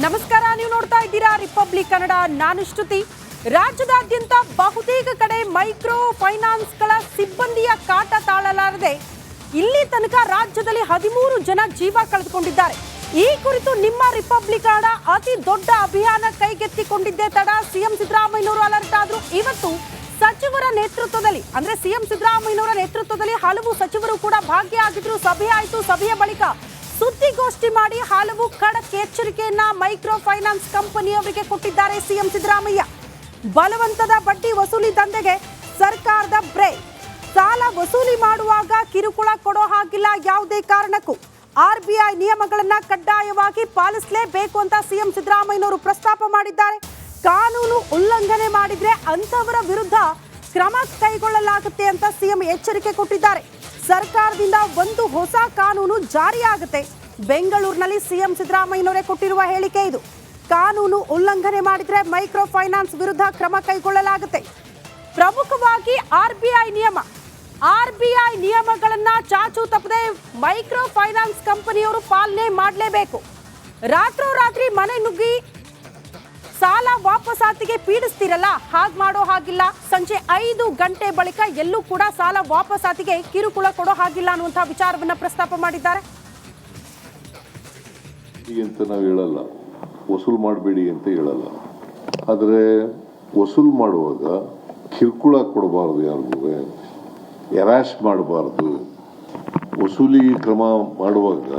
ನಮಸ್ಕಾರ, ನೀವು ನೋಡ್ತಾ ಇದ್ದೀರಾ ರಿಪಬ್ಲಿಕ್ ಕನ್ನಡ. ನಾನು ಶ್ರುತಿ. ರಾಜ್ಯದಾದ್ಯಂತ ಬಹುತೇಕ ಕಡೆ ಮೈಕ್ರೋ ಫೈನಾನ್ಸ್ಗಳ ಸಿಬ್ಬಂದಿಯ ಕಾಟ ತಾಳಲಾರದೆ ಇಲ್ಲಿ ತನಕ ರಾಜ್ಯದಲ್ಲಿ 13 ಜನ ಜೀವ ಕಳೆದುಕೊಂಡಿದ್ದಾರೆ. ಈ ಕುರಿತು ನಿಮ್ಮ ರಿಪಬ್ಲಿಕ್ ಕನ್ನಡ ಅತಿ ದೊಡ್ಡ ಅಭಿಯಾನ ಕೈಗೆತ್ತಿಕೊಂಡಿದ್ದೇ ತಡ ಸಿಎಂ ಸಿದ್ದರಾಮಯ್ಯನವರು ಅಲರ್ಟ್ ಆದ್ರು. ಇವತ್ತು ಸಚಿವರ ನೇತೃತ್ವದಲ್ಲಿ ಅಂದ್ರೆ ಸಿಎಂ ಸಿದ್ದರಾಮಯ್ಯನವರ ನೇತೃತ್ವದಲ್ಲಿ ಹಲವು ಸಚಿವರು ಕೂಡ ಭಾಗಿಯಾಗಿದ್ರು. ಸಭೆ ಆಯಿತು. ಸಭೆಯ ಬಳಿಕ ಸುದ್ದಿಗೋಷ್ಠಿ ಮಾಡಿ ಹಲವು ಖಡಕ್ ಎಚ್ಚರಿಕೆಯನ್ನ ಮೈಕ್ರೋ ಫೈನಾನ್ಸ್ ಕಂಪನಿಯವರಿಗೆ ಕೊಟ್ಟಿದ್ದಾರೆ ಸಿಎಂ ಸಿದ್ದರಾಮಯ್ಯ. ಬಲವಂತದ ಬಡ್ಡಿ ವಸೂಲಿ ದಂಧೆಗೆ ಸರ್ಕಾರದ ಬ್ರೇಕ್. ಸಾಲ ವಸೂಲಿ ಮಾಡುವಾಗ ಕಿರುಕುಳ ಕೊಡೋ ಹಾಗಿಲ್ಲ ಯಾವುದೇ ಕಾರಣಕ್ಕೂ. ಆರ್ಬಿಐ ನಿಯಮಗಳನ್ನ ಕಡ್ಡಾಯವಾಗಿ ಪಾಲಿಸಲೇಬೇಕು ಅಂತ ಸಿಎಂ ಸಿದ್ದರಾಮಯ್ಯನವರು ಪ್ರಸ್ತಾಪ ಮಾಡಿದ್ದಾರೆ. ಕಾನೂನು ಉಲ್ಲಂಘನೆ ಮಾಡಿದ್ರೆ ಅಂತವರ ವಿರುದ್ಧ ಕ್ರಮ ಕೈಗೊಳ್ಳಲಾಗುತ್ತೆ ಅಂತ ಸಿಎಂ ಎಚ್ಚರಿಕೆ ಕೊಟ್ಟಿದ್ದಾರೆ. ಸರ್ಕಾರದಿಂದ ಒಂದು ಹೊಸ ಕಾನೂನು ಜಾರಿಯಾಗುತ್ತೆ. ಬೆಂಗಳೂರಿನಲ್ಲಿ ಸಿಎಂ ಸಿದ್ದರಾಮಯ್ಯನವರೇ ಕೊಟ್ಟಿರುವ ಹೇಳಿಕೆ ಇದು. ಕಾನೂನು ಉಲ್ಲಂಘನೆ ಮಾಡಿದ್ರೆ ಮೈಕ್ರೋ ಫೈನಾನ್ಸ್ ವಿರುದ್ಧ ಕ್ರಮ ಕೈಗೊಳ್ಳಲಾಗುತ್ತೆ. ಪ್ರಮುಖವಾಗಿ ಆರ್ಬಿಐ ನಿಯಮಗಳನ್ನ ಚಾಚು ತಪ್ಪದೆ ಮೈಕ್ರೋ ಫೈನಾನ್ಸ್ ಕಂಪನಿಯವರು ಪಾಲನೆ ಮಾಡಲೇಬೇಕು. ರಾತ್ರೋರಾತ್ರಿ ಮನೆ ನುಗ್ಗಿ ಸಾಲ ವಾಪಸಾತಿಗೆ ಪೀಡಿಸ್ತಿರಲ್ಲ, ಹಾಗೆ ಮಾಡೋ ಹಾಗಿಲ್ಲ. ಸಂಜೆ 5 ಗಂಟೆ ಬಳಿಕ ಎಲ್ಲೂ ಕೂಡ ಸಾಲ ವಾಪಸಾತಿಗೆ ಕಿರುಕುಳ ಕೊಡೋ ಹಾಗಿಲ್ಲ ಅನ್ನುವಂತಹ ವಿಚಾರವನ್ನ ಪ್ರಸ್ತಾಪ ಮಾಡಿದ್ದಾರೆ. ಅಂತ ನಾವು ಹೇಳಲ್ಲ, ವಸೂಲು ಮಾಡಬೇಡಿ ಅಂತ ಹೇಳಲ್ಲ. ಆದರೆ ವಸೂಲು ಮಾಡುವಾಗ ಕಿರುಕುಳ ಕೊಡಬಾರ್ದು, ಯಾರಿಗೂ ಎರಾಶ್ ಮಾಡಬಾರ್ದು. ವಸೂಲಿ ಕ್ರಮ ಮಾಡುವಾಗ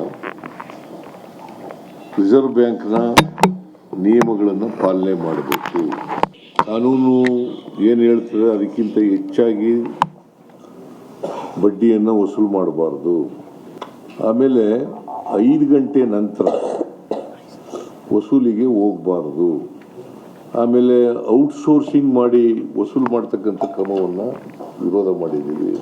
ರಿಸರ್ವ್ ಬ್ಯಾಂಕ್ನ ನಿಯಮಗಳನ್ನು ಪಾಲನೆ ಮಾಡಬೇಕು. ಕಾನೂನು ಏನು ಹೇಳ್ತದೆ ಅದಕ್ಕಿಂತ ಹೆಚ್ಚಾಗಿ ಬಡ್ಡಿಯನ್ನು ವಸೂಲು ಮಾಡಬಾರ್ದು. ಆಮೇಲೆ 5 ಗಂಟೆ ನಂತರ ವಸೂಲಿಗೆ ಹೋಗಬಾರ್ದು. ಆಮೇಲೆ ಔಟ್ಸೋರ್ಸಿಂಗ್ ಮಾಡಿ ವಸೂಲು ಮಾಡ್ತಕ್ಕಂಥ ಕ್ರಮವನ್ನು ವಿರೋಧ ಮಾಡಿದ್ದೀವಿ.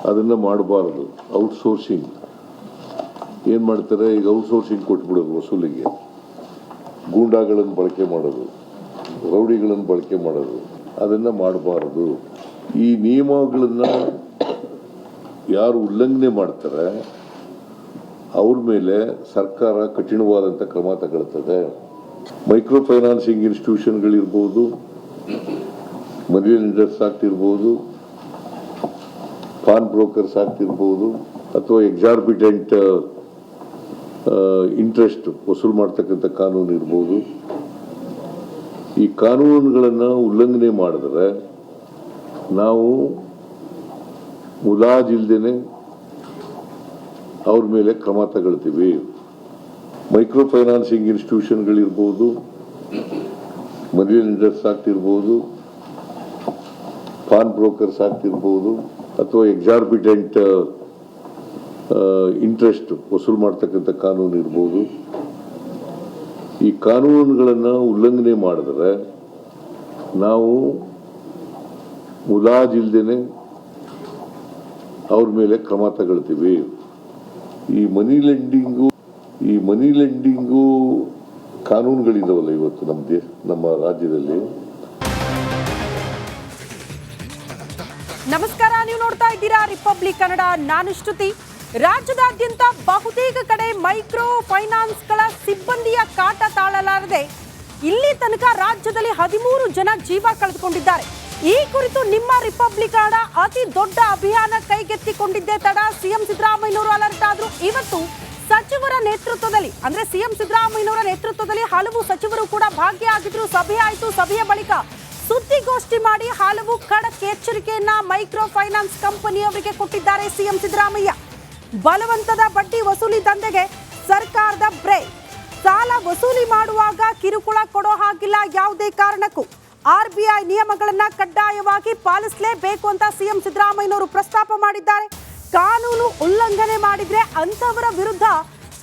ಅದನ್ನು ಮಾಡಬಾರ್ದು. ಔಟ್ಸೋರ್ಸಿಂಗ್ ಏನು ಮಾಡ್ತಾರೆ, ಈಗ ಔಟ್ಸೋರ್ಸಿಂಗ್ ಕೊಟ್ಬಿಡೋದು ವಸೂಲಿಗೆ. ಗೂಂಡಾಗಳನ್ನು ಬಳಕೆ ಮಾಡೋದು, ರೌಡಿಗಳನ್ನು ಬಳಕೆ ಮಾಡೋದು, ಅದನ್ನು ಮಾಡಬಾರ್ದು. ಈ ನಿಯಮಗಳನ್ನು ಯಾರು ಉಲ್ಲಂಘನೆ ಮಾಡ್ತಾರೆ ಅವ್ರ ಮೇಲೆ ಸರ್ಕಾರ ಕಠಿಣವಾದಂಥ ಕ್ರಮ ತಗೊಳ್ತದೆ. ಮೈಕ್ರೋ ಫೈನಾನ್ಸಿಂಗ್ ಇನ್ಸ್ಟಿಟ್ಯೂಷನ್ಗಳಿರ್ಬೋದು, ಮನಿ ಲೆಂಡರ್ಸ್ ಆಗ್ತಿರ್ಬೋದು, ಪಾನ್ ಬ್ರೋಕರ್ಸ್ ಆಗ್ತಿರ್ಬೋದು, ಅಥವಾ ಎಕ್ಸಾರ್ಬಿಟೆಂಟ್ ಇಂಟ್ರೆಸ್ಟ್ ವಸೂಲು ಮಾಡ್ತಕ್ಕಂಥ ಕಾನೂನು ಇರ್ಬೋದು. ಈ ಕಾನೂನುಗಳನ್ನು ಉಲ್ಲಂಘನೆ ಮಾಡಿದ್ರೆ ನಾವು ಮುಲಾಜಿಲ್ದೇನೆ ಅವ್ರ ಮೇಲೆ ಕ್ರಮ ತಗೊಳ್ತೀವಿ. ಮೈಕ್ರೋ ಫೈನಾನ್ಸಿಂಗ್ ಇನ್ಸ್ಟಿಟ್ಯೂಷನ್ಗಳಿರ್ಬೋದು, ಮನಿ ಲೆಂಡರ್ಸ್ ಆಗ್ತಿರ್ಬೋದು, ಪಾನ್ ಬ್ರೋಕರ್ಸ್ ಆಗ್ತಿರ್ಬೋದು, ಅಥವಾ ಎಕ್ಸಾರ್ಬಿಟೆಂಟ್ ಇಂಟ್ರೆಸ್ಟ್ ವಸೂಲು ಮಾಡ್ತಕ್ಕಂಥ ಕಾನೂನು ಇರ್ಬೋದು. ಈ ಕಾನೂನುಗಳನ್ನು ಉಲ್ಲಂಘನೆ ಮಾಡಿದ್ರೆ ನಾವು ಮುಲಾಜಿಲ್ದೇನೆ ಅವ್ರ ಮೇಲೆ ಕ್ರಮ ತಗೊಳ್ತೀವಿ. ಈ ಮನಿ ಲೆಂಡಿಂಗು ಕಾನೂನುಗಳಿದಾವಲ್ಲ ಇವತ್ತು ನಮ್ಮ ರಾಜ್ಯದಲ್ಲಿ. ನಮಸ್ಕಾರ, ನೀವು ನೋಡ್ತಾ ಇದ್ದೀರಾ ರಿಪಬ್ಲಿಕ್ ಕನ್ನಡ. ನಾನು ಶ್ರುತಿ. ರಾಜ್ಯದಾದ್ಯಂತ ಬಹುತೇಕ ಕಡೆ ಮೈಕ್ರೋ ಫೈನಾನ್ಸ್ಗಳ ಸಿಬ್ಬಂದಿಯ ಕಾಟ ತಾಳಲಾರದೆ ಇಲ್ಲಿ ತನಕ ರಾಜ್ಯದಲ್ಲಿ 13 ಜನ ಜೀವ ಕಳೆದುಕೊಂಡಿದ್ದಾರೆ. ಈ ಕುರಿತು ನಿಮ್ಮ ರಿಪಬ್ಲಿಕ್ ಕನ್ನಡ ಅತಿ ದೊಡ್ಡ ಅಭಿಯಾನ ಕೈಗೆತ್ತಿಕೊಂಡಿದ್ದೇ ತಡ ಸಿಎಂ ಸಿದ್ದರಾಮಯ್ಯನವರು ಅಲರ್ಟ್ ಆದ್ರು. ಇವತ್ತು ಸಚಿವರ ನೇತೃತ್ವದಲ್ಲಿ ಅಂದ್ರೆ ಸಿಎಂ ಸಿದ್ದರಾಮಯ್ಯನವರ ನೇತೃತ್ವದಲ್ಲಿ ಹಲವು ಸಚಿವರು ಕೂಡ ಭಾಗಿಯಾಗಿದ್ರು. ಸಭೆ ಆಯಿತು. ಸಭೆಯ ಬಳಿಕ ಸುದ್ದಿಗೋಷ್ಠಿ ಮಾಡಿ ಹಲವು ಖಡಕ್ ಎಚ್ಚರಿಕೆಯನ್ನ ಮೈಕ್ರೋ ಫೈನಾನ್ಸ್ ಕಂಪನಿಯವರಿಗೆ ಕೊಟ್ಟಿದ್ದಾರೆ ಸಿಎಂ ಸಿದ್ದರಾಮಯ್ಯ. ಬಲವಂತದ ಬಡ್ಡಿ ವಸೂಲಿ ದಂಧೆಗೆ ಸರ್ಕಾರದ ಬ್ರೇಕ್. ಸಾಲ ವಸೂಲಿ ಮಾಡುವಾಗ ಕಿರುಕುಳ ಕೊಡೋ ಹಾಗಿಲ್ಲ ಯಾವುದೇ ಕಾರಣಕ್ಕೂ. ಆರ್ಬಿಐ ನಿಯಮಗಳನ್ನ ಕಡ್ಡಾಯವಾಗಿ ಪಾಲಿಸಲೇಬೇಕು ಅಂತ ಸಿಎಂ ಸಿದ್ದರಾಮಯ್ಯನವರು ಪ್ರಸ್ತಾಪ ಮಾಡಿದ್ದಾರೆ. ಕಾನೂನು ಉಲ್ಲಂಘನೆ ಮಾಡಿದ್ರೆ ಅಂತವರ ವಿರುದ್ಧ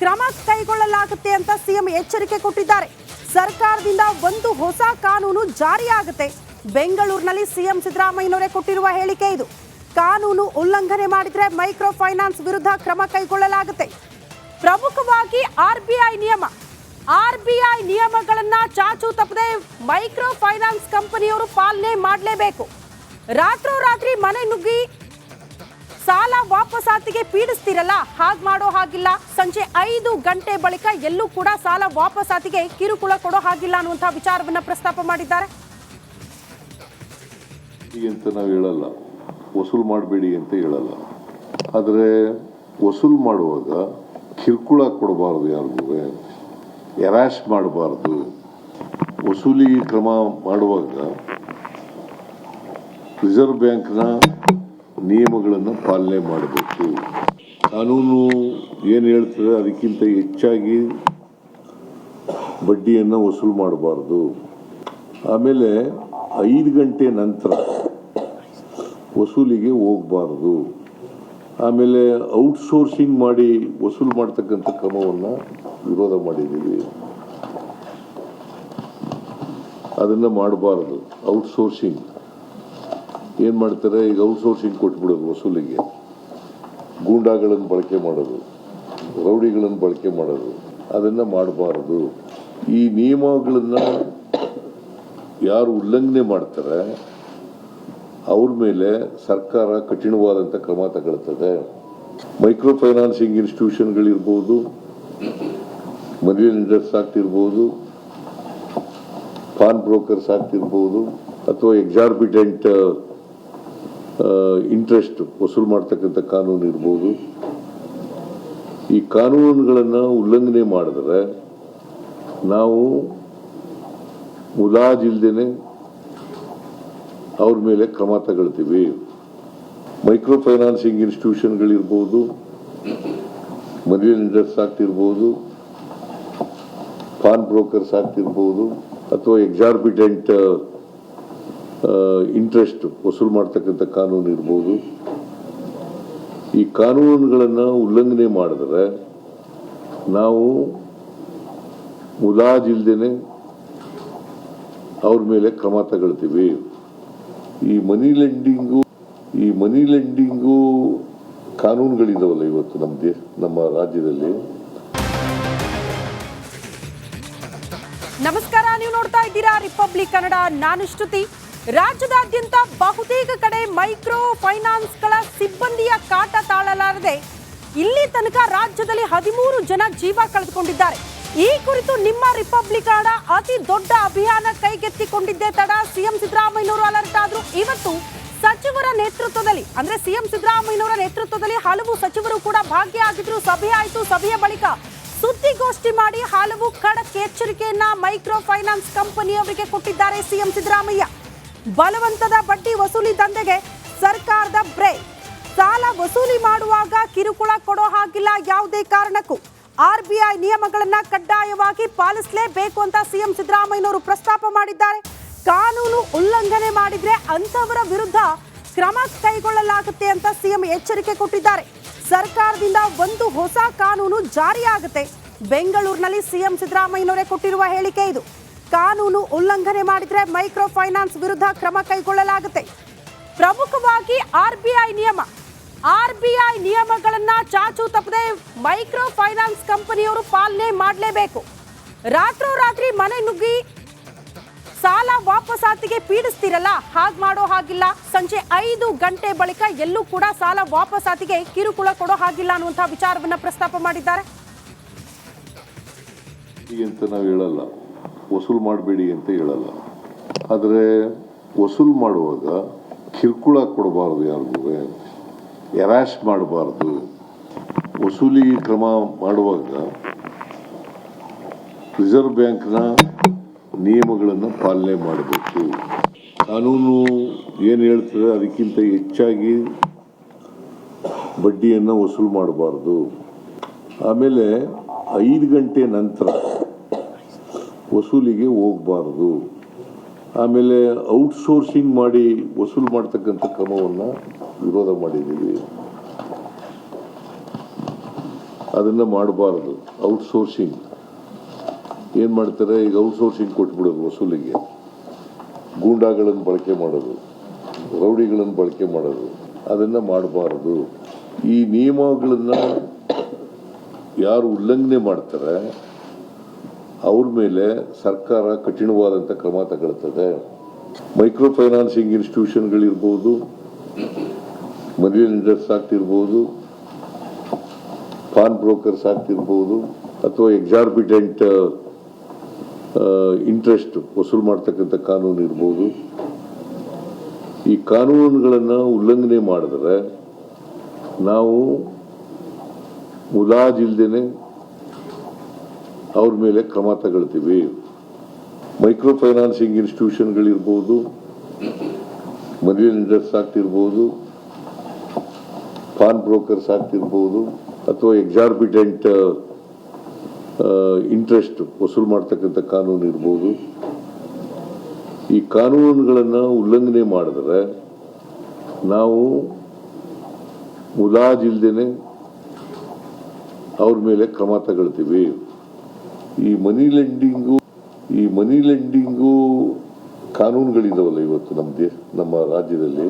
ಕ್ರಮ ಕೈಗೊಳ್ಳಲಾಗುತ್ತೆ ಅಂತ ಸಿಎಂ ಎಚ್ಚರಿಕೆ ಕೊಟ್ಟಿದ್ದಾರೆ. ಸರ್ಕಾರದಿಂದ ಒಂದು ಹೊಸ ಕಾನೂನು ಜಾರಿಯಾಗುತ್ತೆ. ಬೆಂಗಳೂರಿನಲ್ಲಿ ಸಿಎಂ ಸಿದ್ದರಾಮಯ್ಯನವರೇ ಕೊಟ್ಟಿರುವ ಹೇಳಿಕೆ ಇದು. ಕಾನೂನು ಉಲ್ಲಂಘನೆ ಮಾಡಿದ್ರೆ ಮೈಕ್ರೋ ಫೈನಾನ್ಸ್ ವಿರುದ್ಧ ಕ್ರಮ ಕೈಗೊಳ್ಳಲಾಗುತ್ತೆ. ಪ್ರಮುಖವಾಗಿ ಆರ್ಬಿಐ ನಿಯಮಗಳನ್ನ ಚಾಚು ತಪ್ಪದೆ ಮೈಕ್ರೋ ಫೈನಾನ್ಸ್ ಕಂಪನಿಯವರು ಪಾಲನೆ ಮಾಡಲೇಬೇಕು. ರಾತ್ರೋರಾತ್ರಿ ಮನೆ ನುಗ್ಗಿ ಸಾಲ ವಾಪಸಾತಿಗೆ ಪೀಡಿಸ್ತಿರಲ್ಲ, ಹಾಗೆ ಮಾಡೋ ಹಾಗಿಲ್ಲ. ಸಂಜೆ 5 ಗಂಟೆ ಬಳಿಕ ಎಲ್ಲೂ ಕೂಡ ಸಾಲ ವಾಪಸಾತಿಗೆ ಕಿರುಕುಳ ಕೊಡೋ ಹಾಗಿಲ್ಲ ಅನ್ನುವಂತಹ ವಿಚಾರವನ್ನ ಪ್ರಸ್ತಾಪ ಮಾಡಿದ್ದಾರೆ. ಅಂತ ನಾವು ಹೇಳಲ್ಲ, ವಸೂಲು ಮಾಡಬೇಡಿ ಅಂತ ಹೇಳಲ್ಲ. ಆದರೆ ವಸೂಲು ಮಾಡುವಾಗ ಕಿರುಕುಳ ಕೊಡಬಾರ್ದು, ಯಾರಿಗೂ ಎರಾಶ್ ಮಾಡಬಾರ್ದು. ವಸೂಲಿ ಕ್ರಮ ಮಾಡುವಾಗ ರಿಸರ್ವ್ ಬ್ಯಾಂಕ್ನ ನಿಯಮಗಳನ್ನು ಪಾಲನೆ ಮಾಡಬೇಕು. ಕಾನೂನು ಏನು ಹೇಳ್ತದೆ ಅದಕ್ಕಿಂತ ಹೆಚ್ಚಾಗಿ ಬಡ್ಡಿಯನ್ನು ವಸೂಲು ಮಾಡಬಾರ್ದು. ಆಮೇಲೆ 5 ಗಂಟೆ ನಂತರ ವಸೂಲಿಗೆ ಹೋಗಬಾರ್ದು. ಆಮೇಲೆ ಔಟ್ಸೋರ್ಸಿಂಗ್ ಮಾಡಿ ವಸೂಲು ಮಾಡ್ತಕ್ಕಂಥ ಕ್ರಮವನ್ನು ವಿರೋಧ ಮಾಡಿದ್ದೀವಿ. ಅದನ್ನು ಮಾಡಬಾರ್ದು. ಔಟ್ಸೋರ್ಸಿಂಗ್ ಏನು ಮಾಡ್ತಾರೆ, ಈಗ ಔಟ್ಸೋರ್ಸಿಂಗ್ ಕೊಟ್ಬಿಡೋದು ವಸೂಲಿಗೆ, ಗೂಂಡಾಗಳನ್ನು ಬಳಕೆ ಮಾಡೋದು, ರೌಡಿಗಳನ್ನು ಬಳಕೆ ಮಾಡೋದು, ಅದನ್ನು ಮಾಡಬಾರ್ದು. ಈ ನಿಯಮಗಳನ್ನು ಯಾರು ಉಲ್ಲಂಘನೆ ಮಾಡ್ತಾರೆ ಅವ್ರ ಮೇಲೆ ಸರ್ಕಾರ ಕಠಿಣವಾದಂಥ ಕ್ರಮ ತಗೊಳ್ತದೆ. ಮೈಕ್ರೋ ಫೈನಾನ್ಸಿಂಗ್ ಇನ್ಸ್ಟಿಟ್ಯೂಷನ್ಗಳಿರ್ಬೋದು, ಮನಿ ಲೆಂಡರ್ಸ್ ಆಗ್ತಿರ್ಬೋದು, ಪಾನ್ ಬ್ರೋಕರ್ಸ್ ಆಗ್ತಿರ್ಬೋದು, ಅಥವಾ ಎಕ್ಸಾರ್ಬಿಟೆಂಟ್ ಇಂಟ್ರೆಸ್ಟ್ ವಸೂಲು ಮಾಡ್ತಕ್ಕಂಥ ಕಾನೂನು ಇರ್ಬೋದು. ಈ ಕಾನೂನುಗಳನ್ನು ಉಲ್ಲಂಘನೆ ಮಾಡಿದ್ರೆ ನಾವು ಮುಲಾಜಿಲ್ದೇನೆ ಅವ್ರ ಮೇಲೆ ಕ್ರಮ ತಗೊಳ್ತೀವಿ. ಮೈಕ್ರೋ ಫೈನಾನ್ಸಿಂಗ್ ಇನ್ಸ್ಟಿಟ್ಯೂಷನ್ಗಳಿರ್ಬೋದು, ಮನಿ ಲೆಂಡರ್ಸ್ ಆಗ್ತಿರ್ಬೋದು, ಪಾನ್ ಬ್ರೋಕರ್ಸ್ ಆಗ್ತಿರ್ಬೋದು, ಅಥವಾ ಎಕ್ಸಾರ್ಬಿಟೆಂಟ್ ಇಂಟ್ರೆಸ್ಟ್ ವಸೂಲು ಮಾಡ್ತಕ್ಕಂಥ ಕಾನೂನು ಇರ್ಬೋದು. ಈ ಕಾನೂನುಗಳನ್ನು ಉಲ್ಲಂಘನೆ ಮಾಡಿದ್ರೆ ನಾವು ಮುಲಾಜಿಲ್ದೇನೆ ಅವ್ರ ಮೇಲೆ ಕ್ರಮ ತಗೊಳ್ತೀವಿ. ಈ ಮನಿ ಲೆಂಡಿಂಗು ಕಾನೂನುಗಳಿದಾವಲ್ಲ ಇವತ್ತು ನಮ್ಮ ರಾಜ್ಯದಲ್ಲಿ. ನಮಸ್ಕಾರ, ನೀವು ನೋಡ್ತಾ ಇದ್ದೀರಾ ರಿಪಬ್ಲಿಕ್ ಕನ್ನಡ. ನಾನು ಶ್ರುತಿ. ರಾಜ್ಯದಾದ್ಯಂತ ಬಹುತೇಕ ಕಡೆ ಮೈಕ್ರೋ ಫೈನಾನ್ಸ್ಗಳ ಸಿಬ್ಬಂದಿಯ ಕಾಟ ತಾಳಲಾರದೆ ಇಲ್ಲಿ ತನಕ ರಾಜ್ಯದಲ್ಲಿ 13 ಜನ ಜೀವ ಕಳೆದುಕೊಂಡಿದ್ದಾರೆ. ಈ ಕುರಿತು ನಿಮ್ಮ ರಿಪಬ್ಲಿಕ್ ಕನ್ನಡ ಅತಿ ದೊಡ್ಡ ಅಭಿಯಾನ ಕೈಗೆತ್ತಿಕೊಂಡಿದ್ದೇ ತಡ ಸಿಎಂ ಸಿದ್ದರಾಮಯ್ಯನವರು ಅಲರ್ಟ್ ಆದ್ರು. ಇವತ್ತು ಸಚಿವರ ನೇತೃತ್ವದಲ್ಲಿ, ಅಂದ್ರೆ ಸಿಎಂ ಸಿದ್ದರಾಮಯ್ಯನವರ ನೇತೃತ್ವದಲ್ಲಿ ಹಲವು ಸಚಿವರು ಕೂಡ ಭಾಗಿಯಾಗಿದ್ರು. ಸಭೆ ಆಯಿತು. ಸಭೆಯ ಬಳಿಕ ಸುದ್ದಿಗೋಷ್ಠಿ ಮಾಡಿ ಹಲವು ಖಡಕ್ ಎಚ್ಚರಿಕೆಯನ್ನ ಮೈಕ್ರೋ ಫೈನಾನ್ಸ್ ಕಂಪನಿಯವರಿಗೆ ಕೊಟ್ಟಿದ್ದಾರೆ ಸಿಎಂ ಸಿದ್ದರಾಮಯ್ಯ. ಬಲವಂತದ ಬಡ್ಡಿ ವಸೂಲಿ ದಂಧೆಗೆ ಸರ್ಕಾರದ ಬ್ರೇಕ್. ಸಾಲ ವಸೂಲಿ ಮಾಡುವಾಗ ಕಿರುಕುಳ ಕೊಡೋ ಹಾಗಿಲ್ಲ ಯಾವುದೇ ಕಾರಣಕ್ಕೂ. RBI ನಿಯಮಗಳನ್ನ ಕಡ್ಡಾಯವಾಗಿ ಪಾಲಿಸಲೇಬೇಕು ಅಂತ ಸಿಎಂ ಸಿದ್ದರಾಮಯ್ಯನವರು ಪ್ರಸ್ತಾಪ ಮಾಡಿದ್ದಾರೆ. ಕಾನೂನು ಉಲ್ಲಂಘನೆ ಮಾಡಿದ್ರೆ ಅಂತವರ ವಿರುದ್ಧ ಕ್ರಮ ಕೈಗೊಳ್ಳಲಾಗುತ್ತೆ ಅಂತ ಸಿಎಂ ಎಚ್ಚರಿಕೆ ಕೊಟ್ಟಿದ್ದಾರೆ. ಸರ್ಕಾರದಿಂದ ಒಂದು ಹೊಸ ಕಾನೂನು ಜಾರಿಯಾಗುತ್ತೆ. ಬೆಂಗಳೂರಿನಲ್ಲಿ ಸಿಎಂ ಸಿದ್ದರಾಮಯ್ಯನವರೇ ಕೊಟ್ಟಿರುವ ಹೇಳಿಕೆ ಇದು. ಕಾನೂನು ಉಲ್ಲಂಘನೆ ಮಾಡಿದ್ರೆ ಮೈಕ್ರೋ ಫೈನಾನ್ಸ್ ವಿರುದ್ಧ ಕ್ರಮ ಕೈಗೊಳ್ಳಲಾಗುತ್ತೆ. ಪ್ರಮುಖವಾಗಿ RBI ನಿಯಮಗಳನ್ನ ಚಾಚು ತಪ್ಪದೆ ಮೈಕ್ರೋ ಫೈನಾನ್ಸ್ ಕಂಪನಿಯವರು ಪಾಲನೆ ಮಾಡಲೇಬೇಕು. ರಾತ್ರೋರಾತ್ರಿ ಮನೆ ನುಗ್ಗಿ ಸಾಲ ವಾಪಸಾತಿಗೆ ಪೀಡಿಸ್ತಿರಲ್ಲ, ಹಾಗೆ ಮಾಡೋ ಹಾಗಿಲ್ಲ. ಸಂಜೆ 5 ಗಂಟೆ ಬಳಿಕ ಎಲ್ಲೂ ಕೂಡ ಸಾಲ ವಾಪಸಾತಿಗೆ ಕಿರುಕುಳ ಕೊಡೋ ಹಾಗಿಲ್ಲ ಅನ್ನುವಂತಹ ವಿಚಾರವನ್ನ ಪ್ರಸ್ತಾಪ ಮಾಡಿದ್ದಾರೆ. ಅಂತ ನಾವು ಹೇಳಲ್ಲ, ವಸೂಲು ಮಾಡಬೇಡಿ ಅಂತ ಹೇಳಲ್ಲ. ಆದರೆ ವಸೂಲು ಮಾಡುವಾಗ ಕಿರುಕುಳ ಕೊಡಬಾರ್ದು, ಯಾರಿಗೂ ಎರಾಶ್ ಮಾಡಬಾರ್ದು. ವಸೂಲಿ ಕ್ರಮ ಮಾಡುವಾಗ ರಿಸರ್ವ್ ಬ್ಯಾಂಕ್ನ ನಿಯಮಗಳನ್ನು ಪಾಲನೆ ಮಾಡಬೇಕು. ಕಾನೂನು ಏನು ಹೇಳ್ತದೆ ಅದಕ್ಕಿಂತ ಹೆಚ್ಚಾಗಿ ಬಡ್ಡಿಯನ್ನು ವಸೂಲು ಮಾಡಬಾರ್ದು. ಆಮೇಲೆ 5 ಗಂಟೆ ನಂತರ ವಸೂಲಿಗೆ ಹೋಗಬಾರ್ದು. ಆಮೇಲೆ ಔಟ್ಸೋರ್ಸಿಂಗ್ ಮಾಡಿ ವಸೂಲು ಮಾಡ್ತಕ್ಕಂಥ ಕ್ರಮವನ್ನು ವಿರೋಧ ಮಾಡಿದ್ದೀವಿ. ಅದನ್ನು ಮಾಡಬಾರ್ದು. ಔಟ್ಸೋರ್ಸಿಂಗ್ ಏನು ಮಾಡ್ತಾರೆ, ಈಗ ಔಟ್ಸೋರ್ಸಿಂಗ್ ಕೊಟ್ಬಿಡೋದು ವಸೂಲಿಗೆ, ಗೂಂಡಾಗಳನ್ನು ಬಳಕೆ ಮಾಡೋದು, ರೌಡಿಗಳನ್ನು ಬಳಕೆ ಮಾಡೋದು, ಅದನ್ನು ಮಾಡಬಾರ್ದು. ಈ ನಿಯಮಗಳನ್ನು ಯಾರು ಉಲ್ಲಂಘನೆ ಮಾಡ್ತಾರೆ ಅವ್ರ ಮೇಲೆ ಸರ್ಕಾರ ಕಠಿಣವಾದಂಥ ಕ್ರಮ ತಗೊಳ್ತದೆ. ಮೈಕ್ರೋ ಫೈನಾನ್ಸಿಂಗ್ ಇನ್ಸ್ಟಿಟ್ಯೂಷನ್ಗಳಿರ್ಬೋದು, ಮನಿ ಲೆಂಡರ್ಸ್ ಆಗ್ತಿರ್ಬೋದು, ಪಾನ್ ಬ್ರೋಕರ್ಸ್ ಆಗ್ತಿರ್ಬೋದು, ಅಥವಾ ಎಕ್ಸಾರ್ಬಿಟೆಂಟ್ ಇಂಟ್ರೆಸ್ಟ್ ವಸೂಲು ಮಾಡ್ತಕ್ಕಂಥ ಕಾನೂನು ಇರ್ಬೋದು. ಈ ಕಾನೂನುಗಳನ್ನು ಉಲ್ಲಂಘನೆ ಮಾಡಿದ್ರೆ ನಾವು ಮುಲಾಜಿಲ್ದೇನೆ ಅವ್ರ ಮೇಲೆ ಕ್ರಮ ತಗೊಳ್ತೀವಿ. ಮೈಕ್ರೋ ಫೈನಾನ್ಸಿಂಗ್ ಇನ್ಸ್ಟಿಟ್ಯೂಷನ್ಗಳಿರ್ಬೋದು, ಮನಿ ಲೆಂಡರ್ಸ್ ಆಗ್ತಿರ್ಬೋದು, ಪಾನ್ ಬ್ರೋಕರ್ಸ್ ಆಗ್ತಿರ್ಬೋದು, ಅಥವಾ ಎಕ್ಸಾರ್ಬಿಟೆಂಟ್ ಇಂಟ್ರೆಸ್ಟ್ ವಸೂಲು ಮಾಡ್ತಕ್ಕಂಥ ಕಾನೂನು ಇರ್ಬೋದು. ಈ ಕಾನೂನುಗಳನ್ನು ಉಲ್ಲಂಘನೆ ಮಾಡಿದ್ರೆ ನಾವು ಮುಲಾಜಿಲ್ದೇನೆ ಅವ್ರ ಮೇಲೆ ಕ್ರಮ ತಗೊಳ್ತೀವಿ. ಈ ಮನಿ ಲೆಂಡಿಂಗು ಕಾನೂನುಗಳಿದಾವಲ್ಲ ಇವತ್ತು ನಮ್ಮ ರಾಜ್ಯದಲ್ಲಿ,